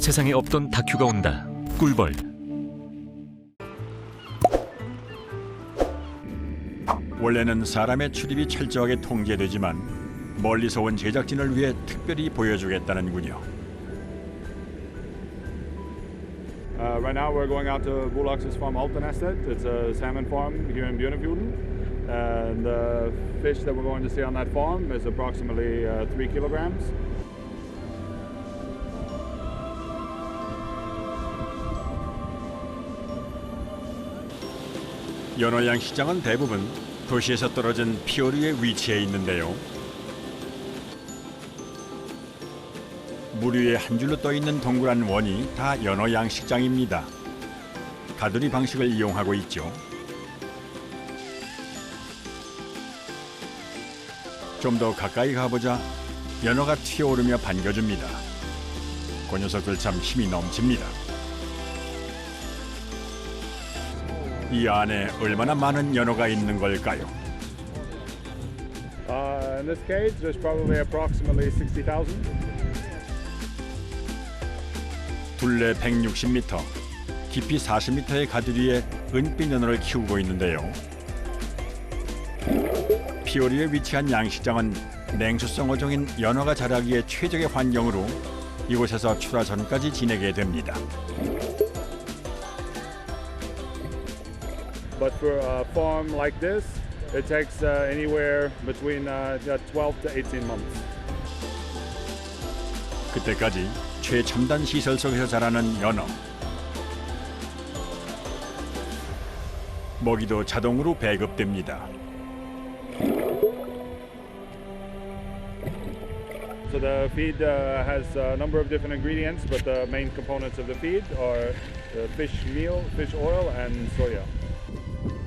세상에 없던 다큐가 온다. 꿀벌. 원래는 사람의 출입이 철저하게 통제되지만 멀리서 온 제작진을 위해 특별히 보여주겠다는군요. Right now we're going out to Bolax's farm Altenästet. It's a salmon farm here in Björnefjorden. And the fish that we're going to see on that farm is approximately 3 kilograms. 연어양 시장은 대부분 도시에서 떨어진 피어류에 위치해 있는데요. 물 위에 한 줄로 떠 있는 동그란 원이 다 연어양 식장입니다. 가두리 방식을 이용하고 있죠. 좀 더 가까이 가보자 연어가 튀어오르며 반겨줍니다. 그 녀석들 참 힘이 넘칩니다. 이 안에 얼마나 많은 연어가 있는 걸까요? In this cage, there's probably approximately 60,000. 둘레 160m, 깊이 40m의 가두리에 은빛 연어를 키우고 있는데요. 피오리에 위치한 양식장은 냉수성 어종인 연어가 자라기에 최적의 환경으로 이곳에서 출하 전까지 지내게 됩니다. But for a farm like this, it takes anywhere between 12 to 18 months. 그때까지 최첨단 시설 속에서 자라는 연어. 먹이도 자동으로 배급됩니다. So the feed has a number of different ingredients, but the main components of the feed are fish meal, fish oil, and soya.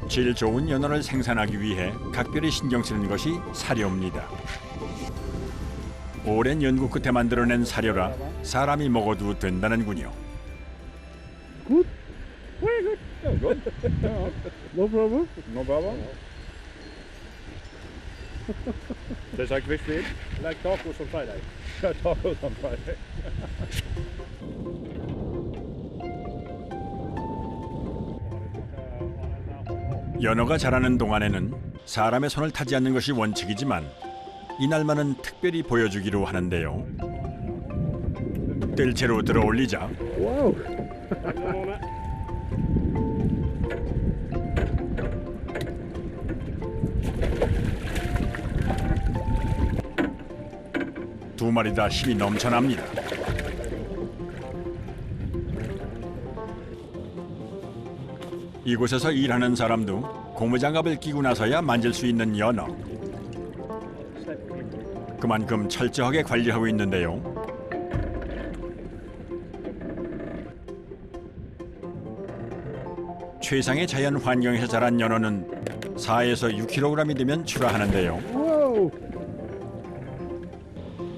질 좋은 연어를 생산하기 위해 각별히 신경 쓰는 것이 사료입니다. 오랜 연구 끝에 만들어낸 사료라 사람이 먹어도 된다는군요. Good, very good. Yeah, good. No problem. No problem. Tastes like fish feed. Like tacos on Friday. Tacos on Friday. 연어가 자라는 동안에는 사람의 손을 타지 않는 것이 원칙이지만 이날만은 특별히 보여주기로 하는데요. 뜰채로 들어올리자 Wow. 두 마리 다 힘이 넘쳐납니다. 이곳에서 일하는 사람도 고무장갑을 끼고 나서야 만질 수 있는 연어. 그만큼 철저하게 관리하고 있는데요. 최상의 자연 환경에서 자란 연어는 4에서 6kg이 되면 출하하는데요.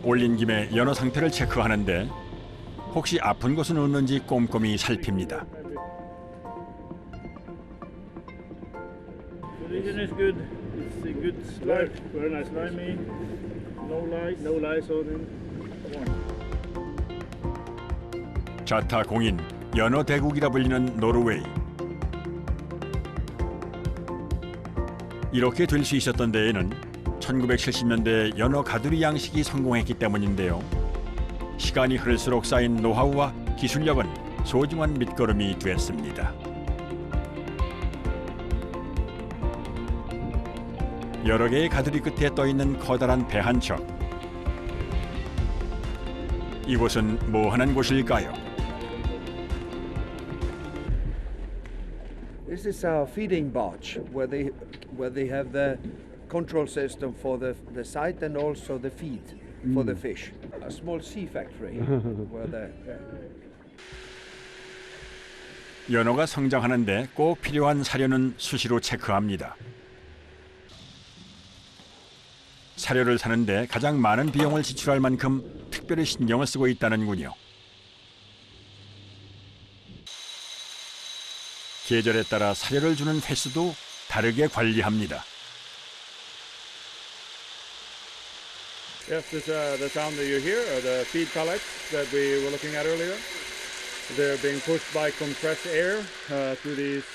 올린 김에 연어 상태를 체크하는데 혹시 아픈 곳은 없는지 꼼꼼히 살핍니다. Condition is good. It's a good slime. Very nice, slimy. No lice. No lice on him. Come on. 자타 공인 연어 대국이라 불리는 노르웨이. 이렇게 될 수 있었던 데에는 1970년대 연어 가두리 양식이 성공했기 때문인데요. 시간이 흐를수록 쌓인 노하우와 기술력은 소중한 밑거름이 됐습니다. 여러 개의 가두리 끝에 떠 있는 커다란 배 한 척. 이곳은 뭐 하는 곳일까요? This is our feeding barge where they have the control system for the site and also the feed for the fish. A small sea factory where the 연어가 성장하는데 꼭 필요한 사료는 수시로 체크합니다. 사료를 사는데 가장 많은 비용을 지출할 만큼 특별히 신경을 쓰고 있다는군요. 계절에 따라 사료를 주는 횟수도 다르게 관리합니다. Yes, this, the sound that you hear are the feed pellets that we were looking at earlier. They're being pushed by compressed air through these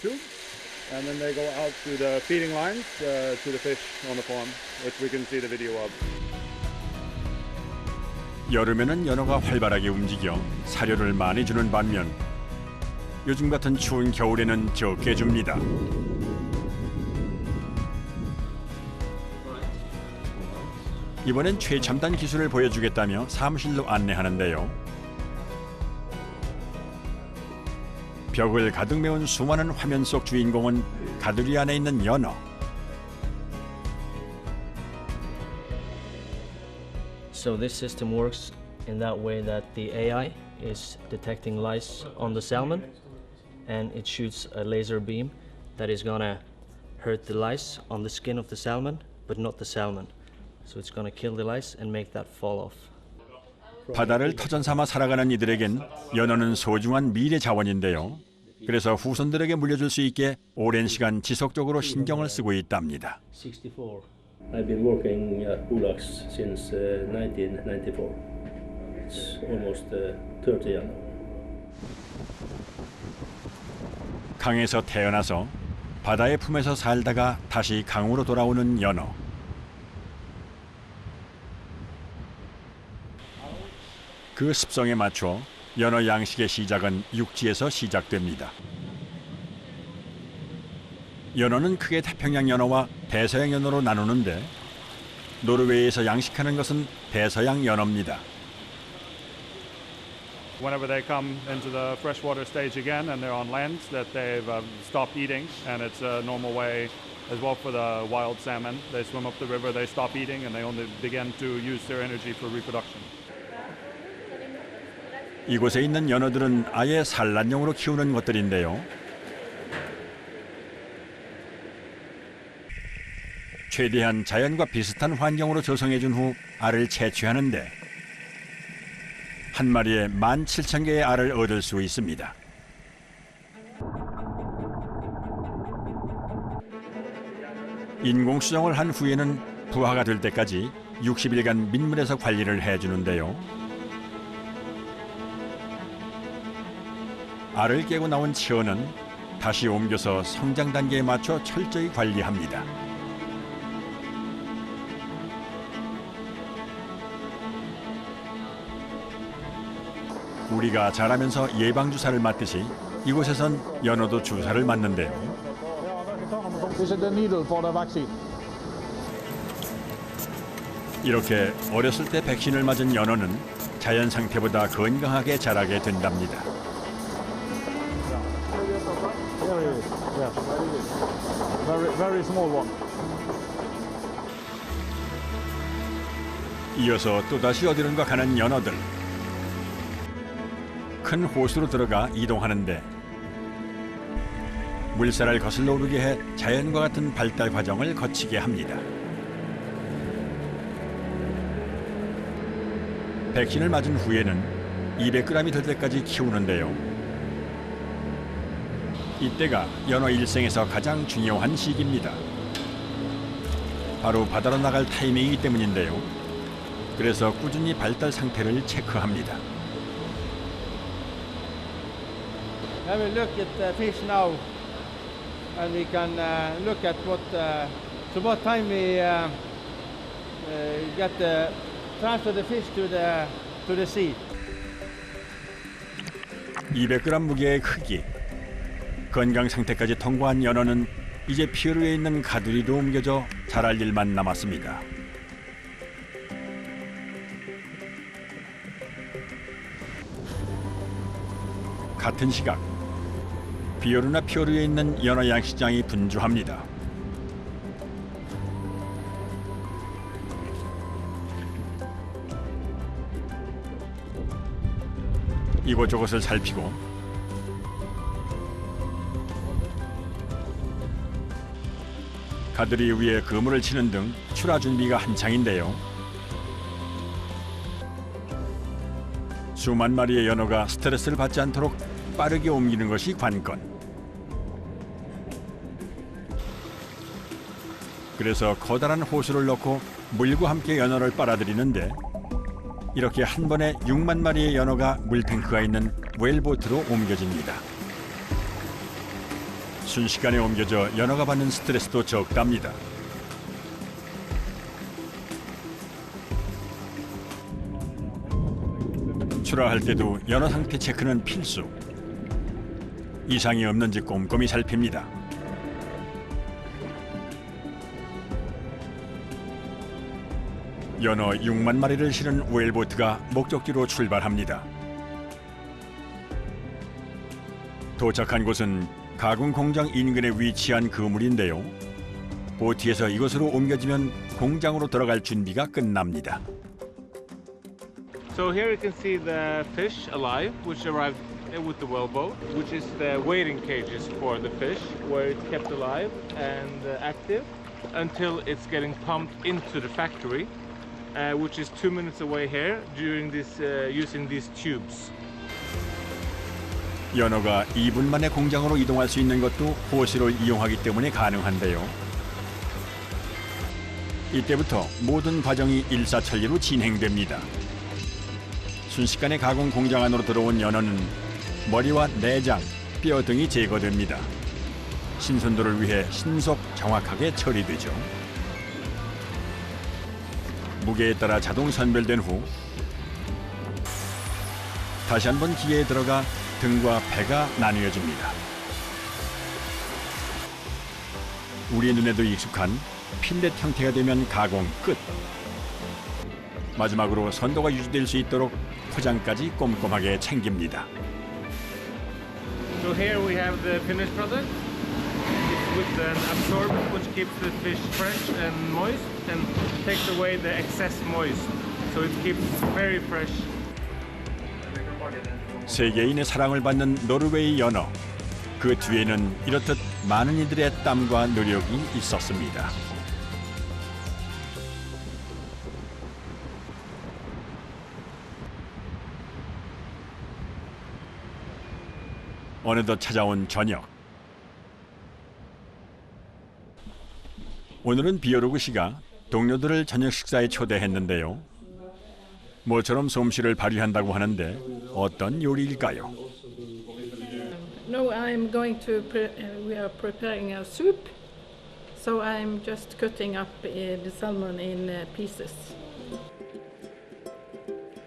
tubes, and then they go out to the feeding lines to the fish on the farm, which we can see the video of. 여름에는 연어가 활발하게 움직여 사료를 많이 주는 반면 요즘 같은 추운 겨울에는 적게 줍니다. 이번엔 최첨단 기술을 보여주겠다며 사무실로 안내하는데요. 벽을 가득 메운 수많은 화면 속 주인공은 가두리 안에 있는 연어. So this system works in that way that the AI is detecting lice on the salmon, and it shoots a laser beam that is gonna hurt the lice on the skin of the salmon, but not the salmon. So it's gonna kill the lice and make that fall off. 바다를 터전 삼아 살아가는 이들에겐 연어는 소중한 미래 자원인데요. 그래서 후손들에게 물려줄 수 있게 오랜 시간 지속적으로 신경을 쓰고 있답니다. 64. I've been working at Bulax since 1994. It's almost 30 years now. 강에서 태어나서 바다의 품에서 살다가 다시 강으로 돌아오는 연어. 그 습성에 맞춰 연어 양식의 시작은 육지에서 시작됩니다. 연어는 크게 태평양 연어와 대서양 연어로 나누는데 노르웨이에서 양식하는 것은 대서양 연어입니다. Whenever they come into the freshwater stage again and they're on land, that they've stopped eating, and it's a normal way as well for the wild salmon. They swim up the river, they stop eating, and they only begin to use their energy for reproduction. 이곳에 있는 연어들은 아예 산란용으로 키우는 것들인데요. 최대한 자연과 비슷한 환경으로 조성해준 후 알을 채취하는데 한 마리에 17,000개의 알을 얻을 수 있습니다. 인공 수정을 한 후에는 부화가 될 때까지 60일간 민물에서 관리를 해주는데요. 알을 깨고 나온 치어는 다시 옮겨서 성장 단계에 맞춰 철저히 관리합니다. 우리가 자라면서 예방주사를 맞듯이 이곳에선 연어도 주사를 맞는데요. This is the needle for the vaccine. 이렇게 어렸을 때 백신을 맞은 연어는 자연 상태보다 건강하게 자라게 된답니다. Very small one. 이어서 또다시 어디론가 가는 연어들. 큰 호수로 들어가 이동하는데 물살을 거슬러 오르게 해 자연과 같은 발달 과정을 거치게 합니다. 백신을 맞은 후에는 200g이 될 때까지 키우는데요. 이때가 연어 일생에서 가장 중요한 시기입니다. 바로 바다로 나갈 타이밍이기 때문인데요. 그래서 꾸준히 발달 상태를 체크합니다. I will look at the fish now, and we can look at what time we transfer the fish to the sea. 200g 무게의 크기, 건강 상태까지 통과한 연어는 이제 피어루에 있는 가두리로 옮겨져 자랄 일만 남았습니다. 같은 시각, 비오르나 피오르에 있는 연어 양식장이 분주합니다. 이곳저곳을 살피고 가두리 위에 그물을 치는 등 출하 준비가 한창인데요. 수만 마리의 연어가 스트레스를 받지 않도록 빠르게 옮기는 것이 관건. 그래서 커다란 호수를 넣고 물과 함께 연어를 빨아들이는데 이렇게 한 번에 6만 마리의 연어가 물탱크가 있는 웰보트로 옮겨집니다. 순식간에 옮겨져 연어가 받는 스트레스도 적답니다. 출하할 때도 연어 상태 체크는 필수. 이상이 없는지 꼼꼼히 살핍니다. 연어 6만 마리를 실은 웰보트가 목적지로 출발합니다. 도착한 곳은 가공 공장 인근에 위치한 그물인데요. 보트에서 이곳으로 옮겨지면 공장으로 들어갈 준비가 끝납니다. So here you can see the fish alive, which arrived with the wellboat, which is the waiting cages for the fish, where it's kept alive and active until it's getting pumped into the factory, which is 2 minutes away here during this using these tubes. 연어가 2분 만에 공장으로 이동할 수 있는 것도 호스를 이용하기 때문에 가능한데요. 이때부터 모든 과정이 일사천리로 진행됩니다. 순식간에 가공 공장 안으로 들어온 연어는 머리와 내장, 뼈 등이 제거됩니다. 신선도를 위해 신속 정확하게 처리되죠. 무게에 따라 자동 선별된 후 다시 한번 기계에 들어가 등과 배가 나뉘어집니다. 우리 눈에도 익숙한 필렛 형태가 되면 가공 끝. 마지막으로 선도가 유지될 수 있도록 포장까지 꼼꼼하게 챙깁니다. So here we have the finished product. It's with an absorbent which keeps the fish fresh and moist and takes away the excess moist. So it keeps very fresh. 세계인의 사랑을 받는 노르웨이 연어. 그 뒤에는 이렇듯 많은 이들의 땀과 노력이 있었습니다. 어느덧 찾아온 저녁. 오늘은 비오르그 씨가 동료들을 저녁 식사에 초대했는데요. 모처럼 솜씨를 발휘한다고 하는데 어떤 요리일까요? No, I'm going to. We are preparing a soup, so I'm just cutting up the salmon in pieces.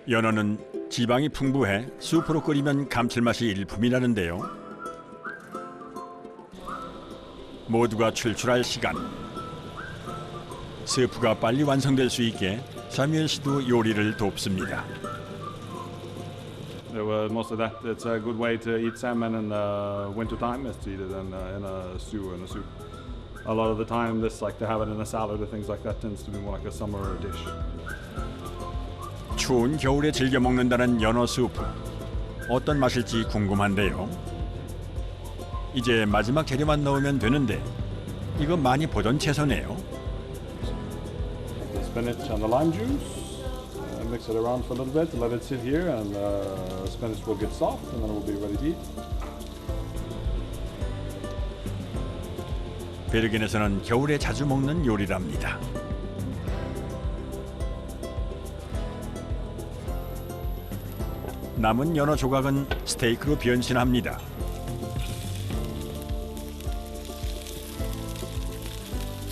연어는 지방이 풍부해 수프로 끓이면 감칠맛이 일품이라는데요. 모두가 출출할 시간. 스프가 빨리 완성될 수 있게 사뮤엘 씨도 요리를 돕습니다. Most of that, it's a good way to eat salmon in winter time is to eat it in a stew or in a soup. A lot of the time, this like to have it in a salad or things like that tends to be more like a summer dish. 추운 겨울에 즐겨 먹는다는 연어 수프. 어떤 맛일지 궁금한데요. 이제 마지막 재료만 넣으면 되는데 이거 많이 보던 채소네요. The spinach and the lime juice. Mix it around for a little bit, let it sit here, and the spinach will get soft, and then it will be ready to eat. 베르겐에서는 겨울에 자주 먹는 요리랍니다. 남은 연어 조각은 스테이크로 변신합니다.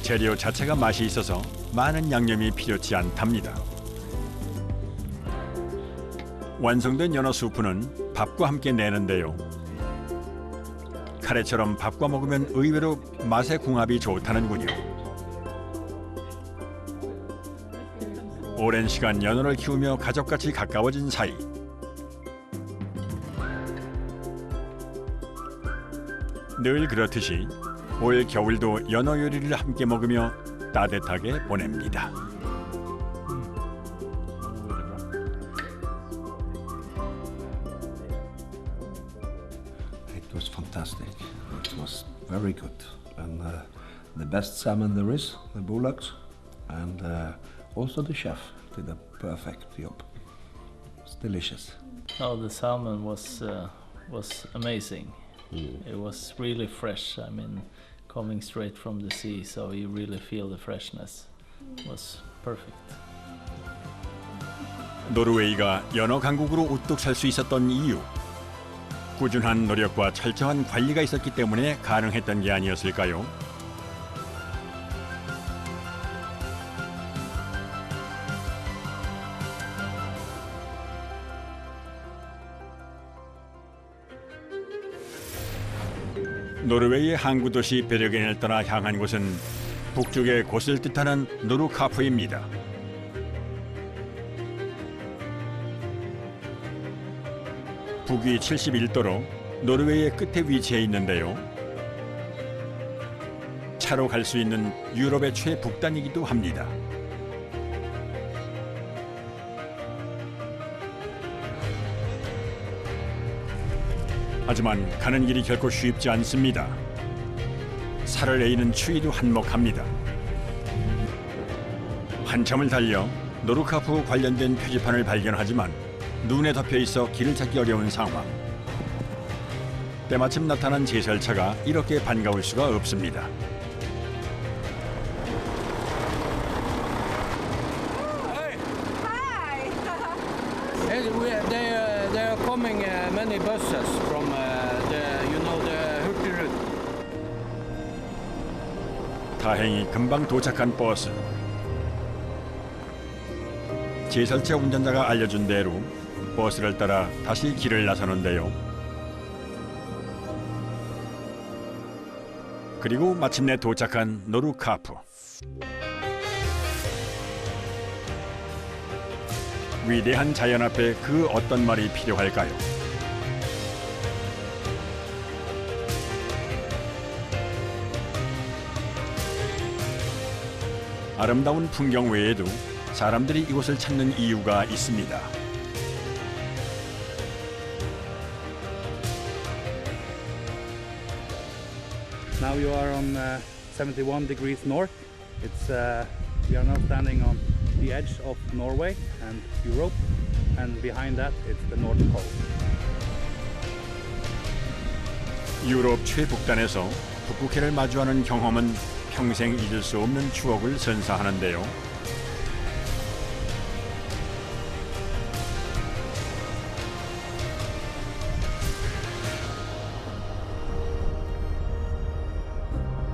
재료 자체가 맛이 있어서 많은 양념이 필요치 않답니다. 완성된 연어 수프는 밥과 함께 내는데요. 카레처럼 밥과 먹으면 의외로 맛의 궁합이 좋다는군요. 오랜 시간 연어를 키우며 가족같이 가까워진 사이. 늘 그렇듯이 올 겨울도 연어 요리를 함께 먹으며 따뜻하게 보냅니다. It was fantastic. It was very good, and the best salmon there is, the bullocks, and also the chef did a perfect job. It's delicious. Oh, the salmon was amazing. It was really fresh. I mean, coming straight from the sea, so you really feel the freshness. It was perfect. 노르웨이가 연어 강국으로 우뚝 설 수 있었던 이유, 꾸준한 노력과 철저한 관리가 있었기 때문에 가능했던 게 아니었을까요? 노르웨이의 항구 도시 베르겐을 떠나 향한 곳은 북쪽의 곳을 뜻하는 노르카프입니다. 북위 71도로 노르웨이의 끝에 위치해 있는데요. 차로 갈 수 있는 유럽의 최북단이기도 합니다. 하지만 가는 길이 결코 쉽지 않습니다. 살을 에이는 추위도 한몫합니다. 한참을 달려 노르카프 관련된 표지판을 발견하지만 눈에 덮여 있어 길을 찾기 어려운 상황. 때마침 나타난 제설차가 이렇게 반가울 수가 없습니다. They are coming many buses from the Hurtigruten. 다행히 금방 도착한 버스. 제설차 운전자가 알려준 대로 버스를 따라 다시 길을 나서는데요. 그리고 마침내 도착한 노르카프. 위대한 자연 앞에 그 어떤 말이 필요할까요? 아름다운 풍경 외에도 사람들이 이곳을 찾는 이유가 있습니다. Now you are on 71 degrees north. It's we are now standing on the edge of Norway and Europe, and behind that it's the North Pole. 유럽 최북단에서 북극해를 마주하는 경험은 평생 잊을 수 없는 추억을 선사하는데요.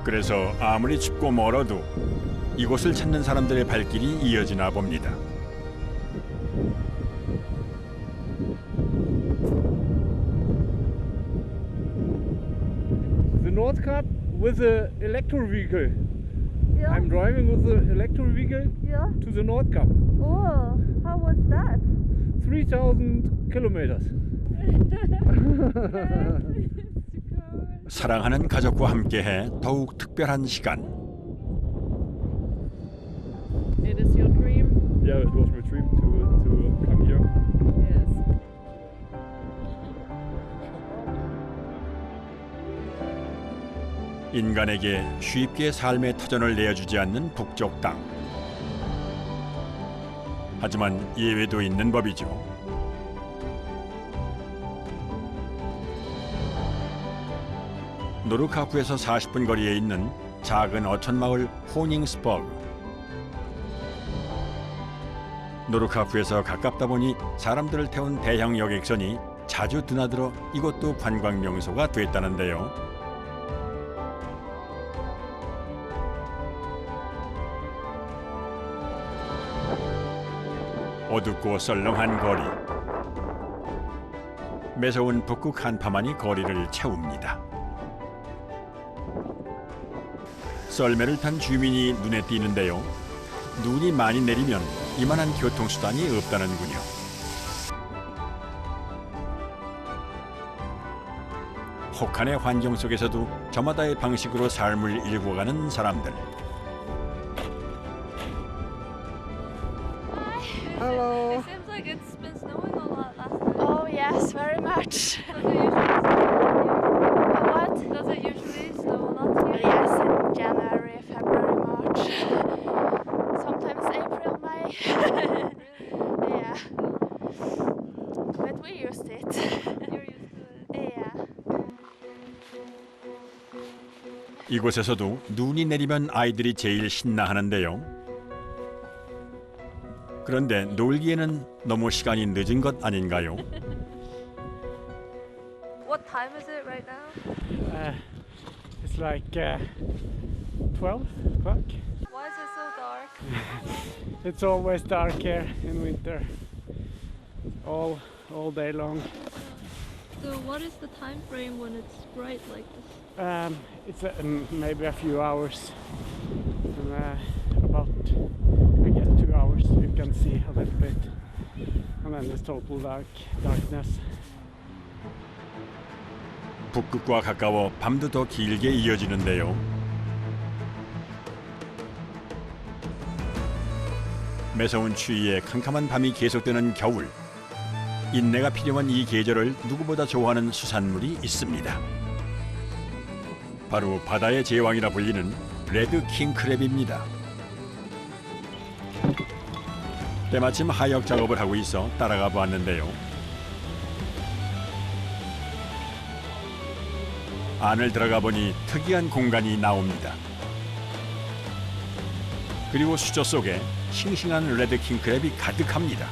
그래서 아무리 춥고 멀어도 이곳을 찾는 사람들의 발길이 이어지나 봅니다. The Nordkapp with the electric vehicle. Yeah. I'm driving with the electric vehicle to the Nordkapp. Oh, how was that? 3,000 kilometers. 사랑하는 가족과 함께해 더욱 특별한 시간. It is your dream? Yeah, it was my dream to come here. Yes. 인간에게 쉽게 삶의 터전을 내어주지 않는 북쪽 땅. 하지만 예외도 있는 법이죠. 노르카프에서 40분 거리에 있는 작은 어촌 마을 호닝스버그. 노르카프에서 가깝다 보니 사람들을 태운 대형 여객선이 자주 드나들어 이곳도 관광 명소가 됐다는데요. 어둡고 썰렁한 거리. 매서운 북극 한파만이 거리를 채웁니다. 썰매를 탄 주민이 눈에 띄는데요. 눈이 많이 내리면 이만한 교통수단이 없다는군요. 혹한의 환경 속에서도 저마다의 방식으로 삶을 일궈가는 사람들. Hello. It seems like it's been snowing a lot last night. Oh yes, very much. Does it usually snow a lot? What? Does it usually snow a lot here? Yes, in January, February, March. Sometimes April, May. Yeah. But we used it. You're used to it. Yeah. 이곳에서도 눈이 내리면 아이들이 제일 신나하는데요. 그런데 놀기에는 너무 시간이 늦은 것 아닌가요? What time is it right now? It's like 12 o'clock. Why is it so dark? It's always dark here in winter, all day long. So what is the time frame when it's bright like this? It's maybe a few hours, and about I guess 2 hours you can see a little bit, and then it's total darkness. 북극과 가까워 밤도 더 길게 이어지는데요. 매서운 추위에 캄캄한 밤이 계속되는 겨울. 인내가 필요한 이 계절을 누구보다 좋아하는 수산물이 있습니다. 바로 바다의 제왕이라 불리는 레드 킹크랩입니다. 때마침 하역 작업을 하고 있어 따라가 보았는데요. 안을 들어가 보니 특이한 공간이 나옵니다. 그리고 수조 속에 싱싱한 레드 킹크랩이 가득합니다.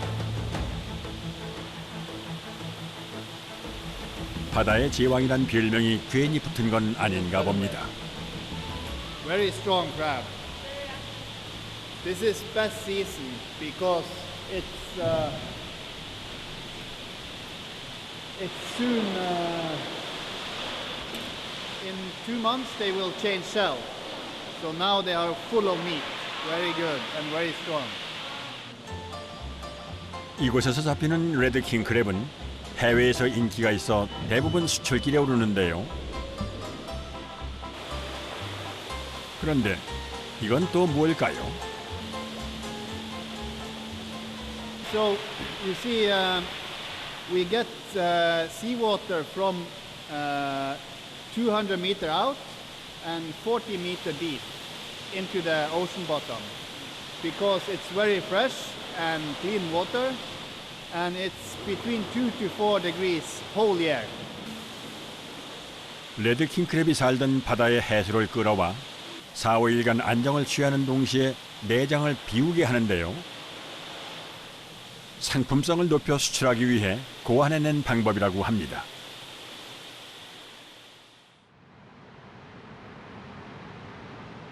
바다의 제왕이란 별명이 괜히 붙은 건 아닌가 봅니다. Very strong crab. This is best season because it's soon. In 2 months they will change shell. So now they are full of meat. Very good and very strong. 이곳에서 잡히는 레드 킹크랩은 해외에서 인기가 있어 대부분 수출길에 오르는데요. 그런데 이건 또 뭘까요? So you see, we get seawater from 200 meter out and 40 meter deep into the ocean bottom because it's very fresh and clean water, and it's between 2 to 4 degrees whole year. 레드 킹크랩이 살던 바다의 해수를 끌어와 4, 5일간 안정을 취하는 동시에 내장을 비우게 하는데요. 상품성을 높여 수출하기 위해 고안해낸 방법이라고 합니다.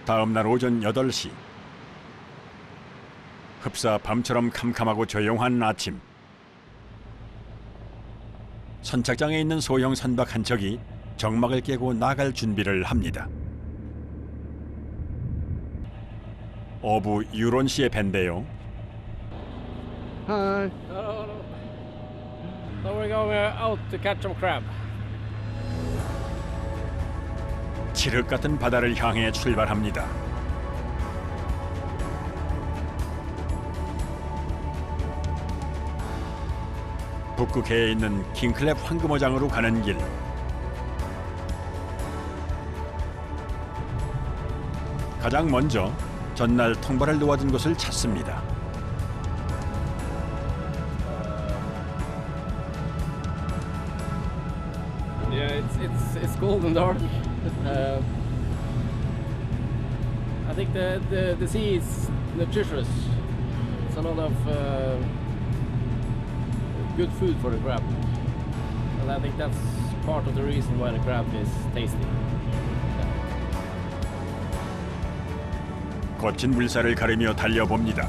다음 날 오전 8시. 흡사 밤처럼 캄캄하고 조용한 아침. 선착장에 있는 소형 선박 한 척이 정막을 깨고 나갈 준비를 합니다. 어부 유론 씨의 배인데요. Hi. No. So we're going out to catch some crab. 칠흑 같은 바다를 향해 출발합니다. 북극해에 있는 킹클랩 황금어장으로 가는 길. 가장 먼저 전날 통발을 놓아둔 곳을 찾습니다. Yeah, it's cold and dark. I think the sea is nutritious. It's a lot of good food for the crab, and I think that's part of the reason why the crab is tasty. 거친 물살을 가르며 달려봅니다.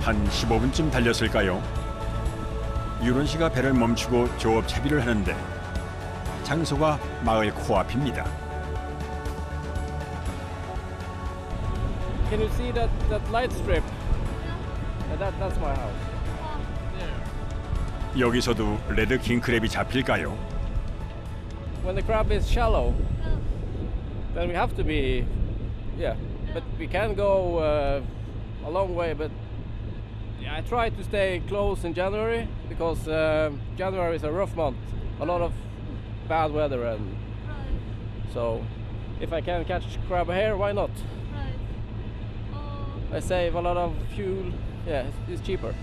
한 15분쯤 달렸을까요? 유론 씨가 배를 멈추고 조업 채비를 하는데 장소가 마을 코앞입니다. Can you see that light strip? That's my house. 여기서도 레드 킹크랩이 잡힐까요? When the crab is shallow, then we have to be, but we can go a long way. But I try to stay close in January because January is a rough month, a lot of bad weather, and so if I can catch crab here, why not? I save a lot of fuel. Yeah, it's cheaper.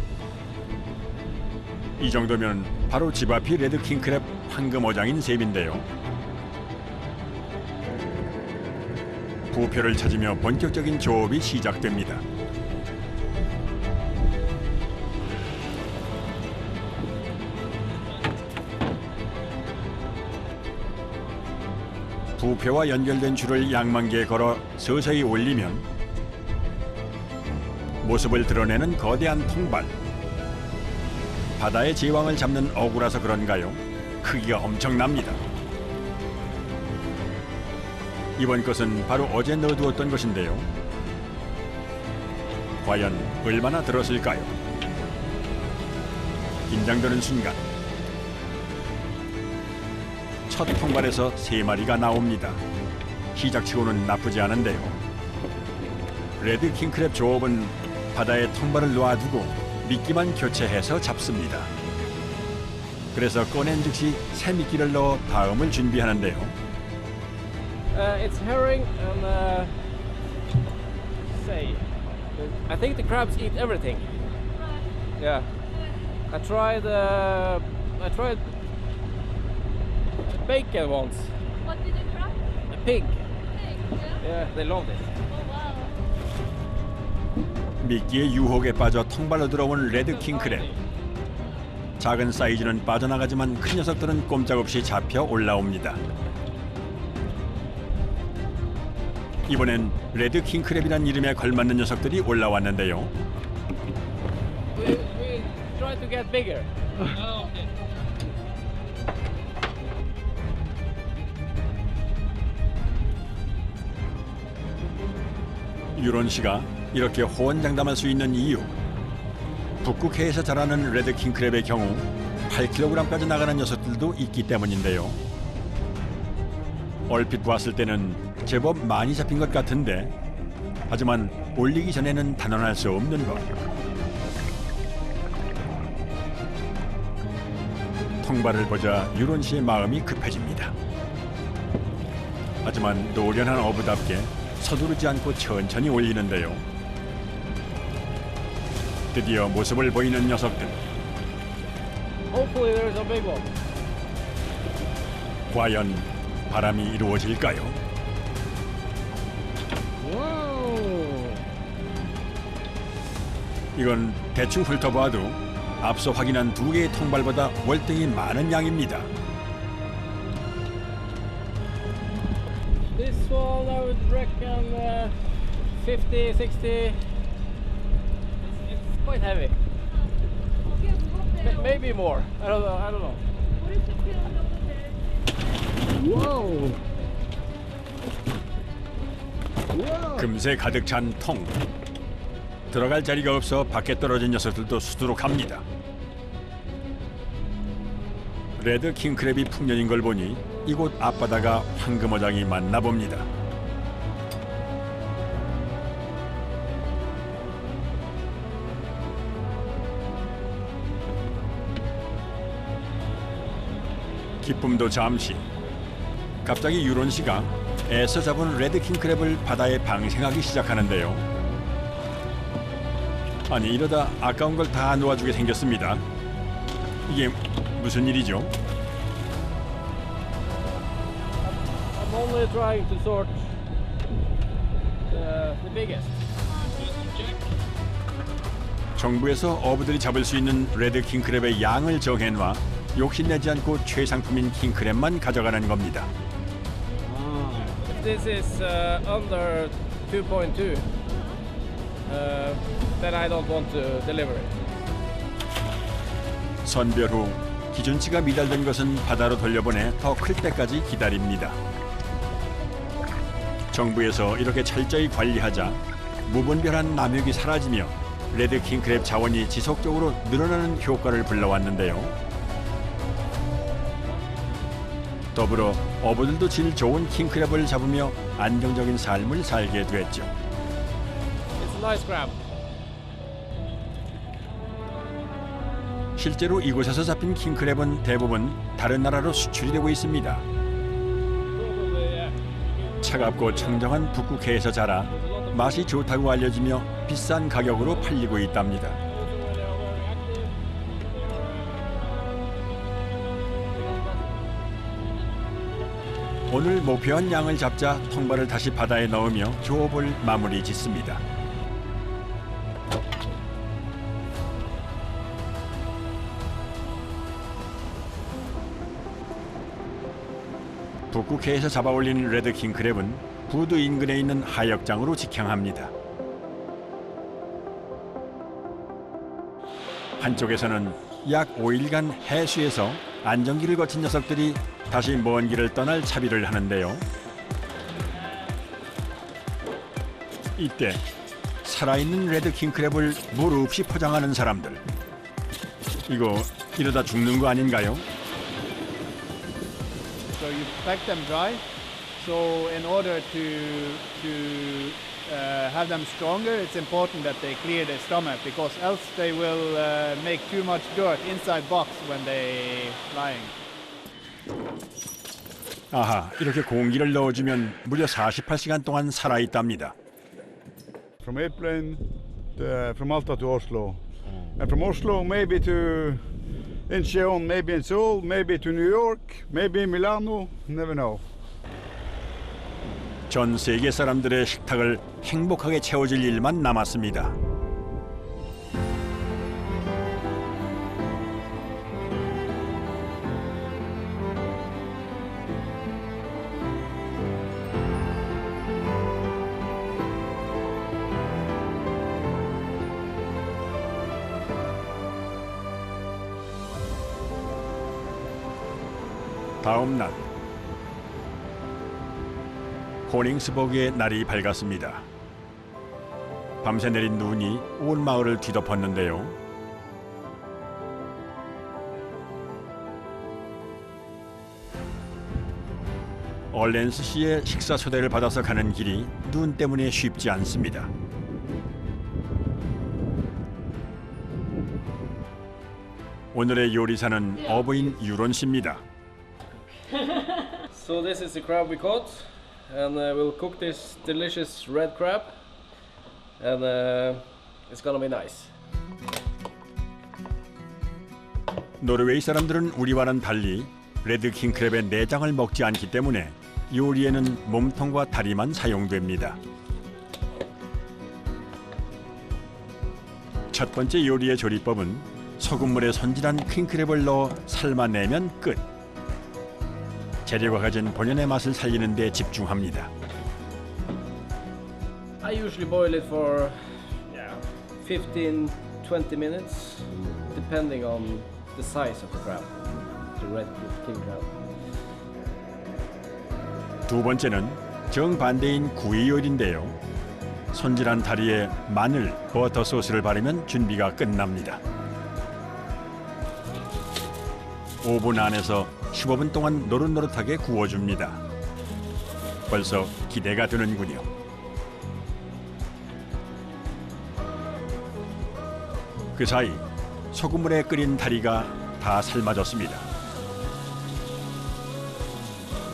이 정도면 바로 집 앞이 레드 킹크랩 황금어장인 셈인데요. 부표를 찾으며 본격적인 조업이 시작됩니다. 부표와 연결된 줄을 양만 개 걸어 서서히 올리면 모습을 드러내는 거대한 통발. 바다의 제왕을 잡는 어구라서 그런가요? 크기가 엄청납니다. 이번 것은 바로 어제 넣어두었던 것인데요. 과연 얼마나 들었을까요? 긴장되는 순간 첫 통발에서 3마리가 나옵니다. 시작치고는 나쁘지 않은데요. 레드 킹크랩 조업은 바다에 통발을 놓아두고 미끼만 교체해서 잡습니다. 그래서 꺼낸 즉시 새 미끼를 넣어 다음을 준비하는데요. It's herring and I think the crabs eat everything. Yeah, I tried bacon once. What did you try? A pig. Pig, Yeah, they loved it. Oh wow. 미끼의 유혹에 빠져 통발로 들어온 레드 킹크랩. 작은 사이즈는 빠져나가지만 큰 녀석들은 꼼짝없이 잡혀 올라옵니다. 이번엔 레드 킹크랩이란 이름에 걸맞는 녀석들이 올라왔는데요. We try to get bigger. Oh, okay. 유론 씨가 이렇게 호언장담할 수 있는 이유. 북극해에서 자라는 레드 킹크랩의 경우 8kg까지 나가는 녀석들도 있기 때문인데요. 얼핏 봤을 때는 제법 많이 잡힌 것 같은데, 하지만 올리기 전에는 단언할 수 없는 것. 통발을 보자 유론 씨의 마음이 급해집니다. 하지만 노련한 어부답게 서두르지 않고 천천히 올리는데요. 드디어 모습을 보이는 녀석들. Hopefully there's a big one. 과연 바람이 이루어질까요? Wow. 이건 대충 훑어봐도 앞서 확인한 2개의 통발보다 월등히 많은 양입니다. This one I would reckon 50, 60. It's quite heavy. Maybe more. I don't know. Whoa. 금세 가득 찬 통. 들어갈 자리가 없어 밖에 떨어진 녀석들도 수두룩합니다. 레드 킹크랩이 풍년인 걸 보니 이곳 앞바다가 황금어장이 맞나 봅니다. 기쁨도 잠시. 갑자기 유론 씨가 애써 잡은 레드 킹크랩을 바다에 방생하기 시작하는데요. 아니, 이러다 아까운 걸 다 놓아주게 생겼습니다. 이게 무슨 일이죠? I'm only trying to sort the biggest. 정부에서 어부들이 잡을 수 있는 레드 킹크랩의 양을 정해놔 욕심내지 않고 최상품인 킹크랩만 가져가는 겁니다. If this is under 2.2, then I don't want to deliver it. 선별 후 기준치가 미달된 것은 바다로 돌려보내 더 클 때까지 기다립니다. 정부에서 이렇게 철저히 관리하자 무분별한 남획이 사라지며 레드 킹크랩 자원이 지속적으로 늘어나는 효과를 불러왔는데요. 더불어 어부들도 질 좋은 킹크랩을 잡으며 안정적인 삶을 살게 됐죠. It's a nice crab. 실제로 이곳에서 잡힌 킹크랩은 대부분 다른 나라로 수출이 되고 있습니다. 차갑고 청정한 북극해에서 자라 맛이 좋다고 알려지며 비싼 가격으로 팔리고 있답니다. 오늘 목표한 양을 잡자 통발을 다시 바다에 넣으며 조업을 마무리 짓습니다. 북극해에서 잡아올린 레드 킹크랩은 부두 인근에 있는 하역장으로 직행합니다. 한쪽에서는 약 5일간 해수에서 안정기를 거친 녀석들이 다시 먼 길을 떠날 차비를 하는데요. 이때 살아있는 레드 킹크랩을 물 없이 포장하는 사람들. 이거 이러다 죽는 거 아닌가요? So you pack them dry. So in order to have them stronger, it's important that they clear their stomach because else they will make too much dirt inside box when they flying. 아하, 이렇게 공기를 넣어주면 무려 48시간 동안 살아있답니다. From airplane, from Malta to Oslo, and from Oslo maybe to Incheon, maybe in Seoul, maybe to New York, maybe Milano, never know. 전 세계 사람들의 식탁을 행복하게 채워줄 일만 남았습니다. 다음 날 코닝스버그의 날이 밝았습니다. 밤새 내린 눈이 온 마을을 뒤덮었는데요. 얼렌스 씨의 식사 초대를 받아서 가는 길이 눈 때문에 쉽지 않습니다. 오늘의 요리사는 어부인 유론 씨입니다. So this is the crab we caught, and we'll cook this delicious red crab, and it's gonna be nice. 노르웨이 사람들은 우리와는 달리 레드 킹크랩의 내장을 먹지 않기 때문에 요리에는 몸통과 다리만 사용됩니다. 첫 번째 요리의 조리법은 소금물에 손질한 킹크랩을 넣어 삶아내면 끝. 재료가 가진 본연의 맛을 살리는 데 집중합니다. I usually boil it for 15-20 minutes, depending on the size of the crab, the red king crab. 두 번째는 정반대인 구이 요리인데요. 손질한 다리에 마늘, 버터 소스를 바르면 준비가 끝납니다. 5분 안에서 15분 동안 노릇노릇하게 구워줍니다. 벌써 기대가 되는군요. 그 사이 소금물에 끓인 다리가 다 삶아졌습니다.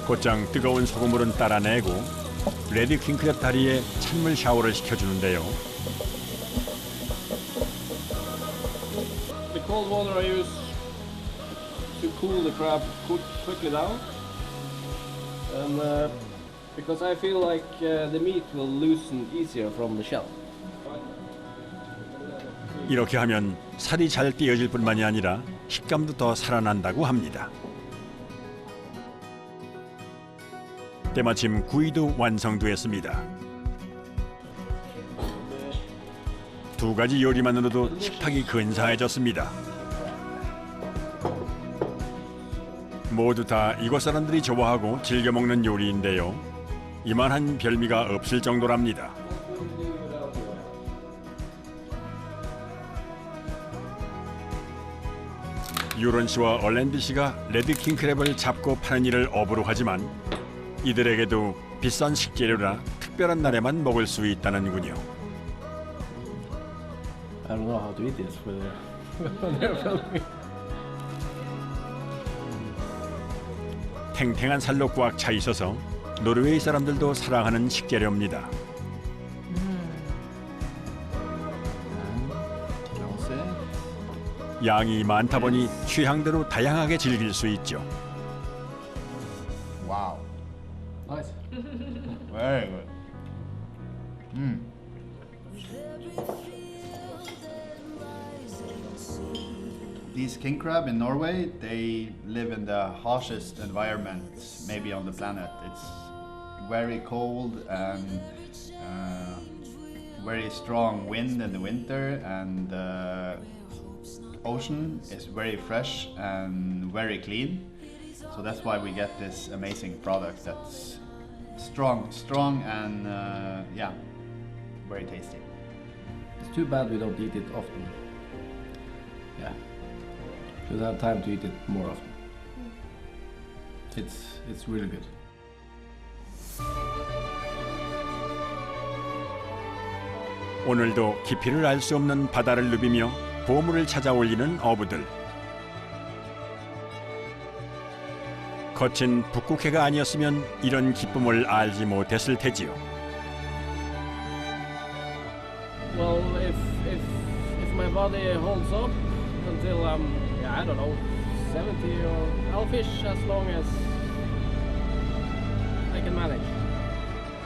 곧장 뜨거운 소금물은 따라내고 레드 킹크랩 다리에 찬물 샤워를 시켜주는데요. The cold water I use to cool the crab quickly down, and because I feel like the meat will loosen easier from the shell. 이렇게 하면 살이 잘 띄어질 뿐만이 아니라 식감도 더 살아난다고 합니다. 때마침 구이도 완성되었습니다. 두 가지 요리만으로도 식탁이 근사해졌습니다. 모두 다 이곳 사람들이 좋아하고 즐겨 먹는 요리인데요. 이만한 별미가 없을 정도랍니다. 유론 씨와 얼랜드 씨가 레드 킹크랩을 잡고 파는 일을 업으로 하지만 이들에게도 비싼 식재료라 특별한 날에만 먹을 수 있다는군요. I don't know how to eat this when they're filming. 탱탱한 살로 꽉 차 있어서 노르웨이 사람들도 사랑하는 식재료입니다. 양이 많다 보니 취향대로 다양하게 즐길 수 있죠. Wow. These king crab in Norway, they live in the harshest environment maybe on the planet. It's very cold and very strong wind in the winter, and the ocean is very fresh and very clean. So that's why we get this amazing product that's strong and yeah, very tasty. It's too bad we don't eat it often. Yeah. Should have time to eat it more often. It's really good. 오늘도 깊이를 알 수 없는 바다를 누비며 보물을 찾아 올리는 어부들. 거친 북극해가 아니었으면 이런 기쁨을 알지 못했을 테지요. Well, if my body holds up until I'm, I don't know, 70, or I'll fish as long as I can manage.